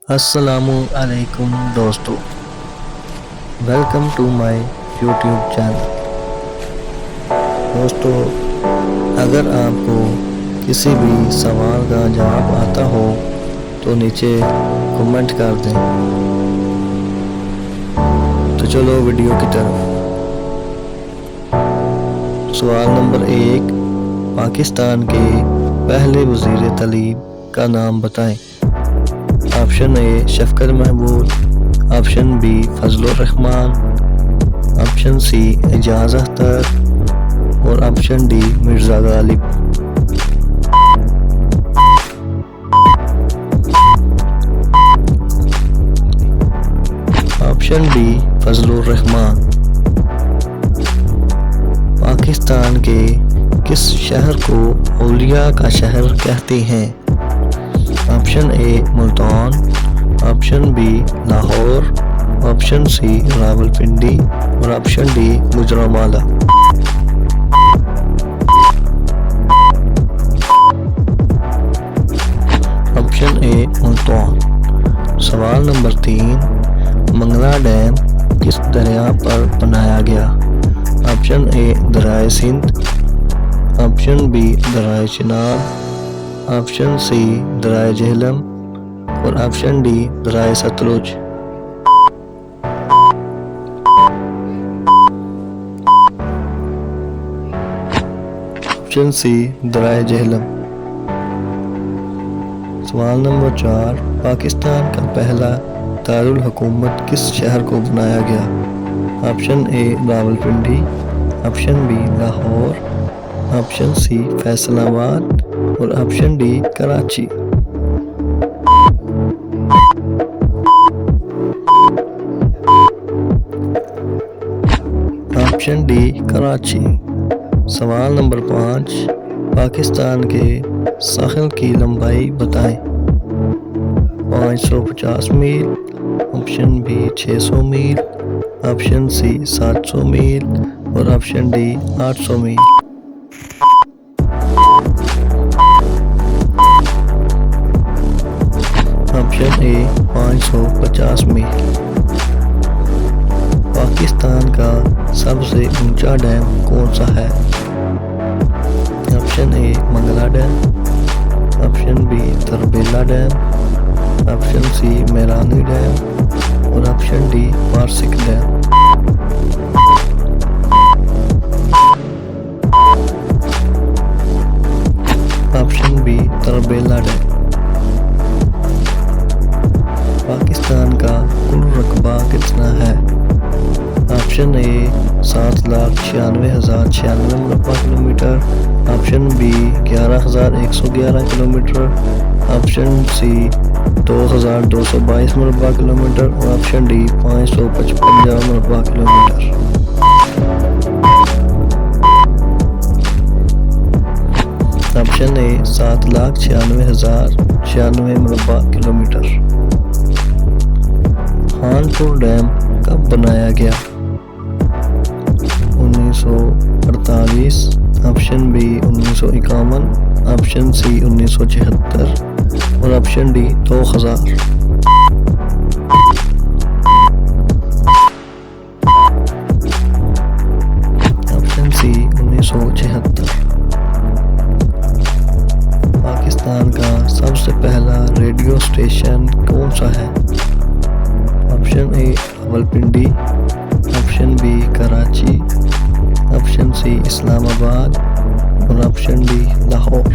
अस्सलामु अलैकुम दोस्तों, welcome to my YouTube channel. दोस्तों, अगर आपको किसी भी सवाल का जवाब आता हो तो नीचे कमेंट कर दें। तो चलो वीडियो की तरफ। सवाल नंबर 1, पाकिस्तान के पहले वज़ीर तालीम का नाम बताएं। Option A Shafqat Mahmood, option B Fazlur Rahman, option C Ejaz Akhtar और option D Mirza Ghalib. Option D Fazlur Rahman. Pakistan के किस शहर को औलिया का शहर कहते हैं? Option A Multan, option B Lahore, option C Rawalpindi और option D Gujranwala. Option A Multan. सवाल नंबर 3, मंगला डैम किस दरिया पर बनाया गया? ऑप्शन ए दरियाए सिंध, ऑप्शन बी दरियाए चिनाब, ऑप्शन सी दरियाए झेलम और ऑप्शन डी दरियाए सतलुज। ऑप्शन सी दरियाए झेलम। सवाल नंबर 4, पाकिस्तान का पहला दारुल हुकूमत किस शहर को बनाया गया? Option A Rawalpindi, option B Lahore, option C Faisalabad और option D Karachi. Option D Karachi. सवाल नंबर 5, पाकिस्तान के साहिल की लंबाई बताएं। 550 मील, ऑप्शन बी 600 मील, ऑप्शन सी 700 मील और ऑप्शन डी 800 मील। ऑप्शन ए 550 मील। पाकिस्तान का सबसे ऊंचा डैम कौन सा है? Option A Mangla dam, option B Tarbela dam, option C Mirani dam और option D Warsak dam. Option B Tarbela dam. Pakistan का कुल रकबा कितना है? ऑप्शन ए 7,96,096 मुरब्बा kilometer, option B 11,111 kilometer, option C 2,222 मुरब्बा किलोमीटर और ऑप्शन डी 555 मुरब्बा किलोमीटर। ऑप्शन ए 7,96,096 मुरब्बा किलोमीटर। खानपुर डैम कब बनाया गया? 1948, ऑप्शन बी 1951, ऑप्शन सी 1976 और option D 2000। Option C 1976। Pakistan का सबसे पहला रेडियो स्टेशन कौन सा है? Option A Rawalpindi, option B Karachi, option C Islamabad और ऑप्शन डी लाहौर।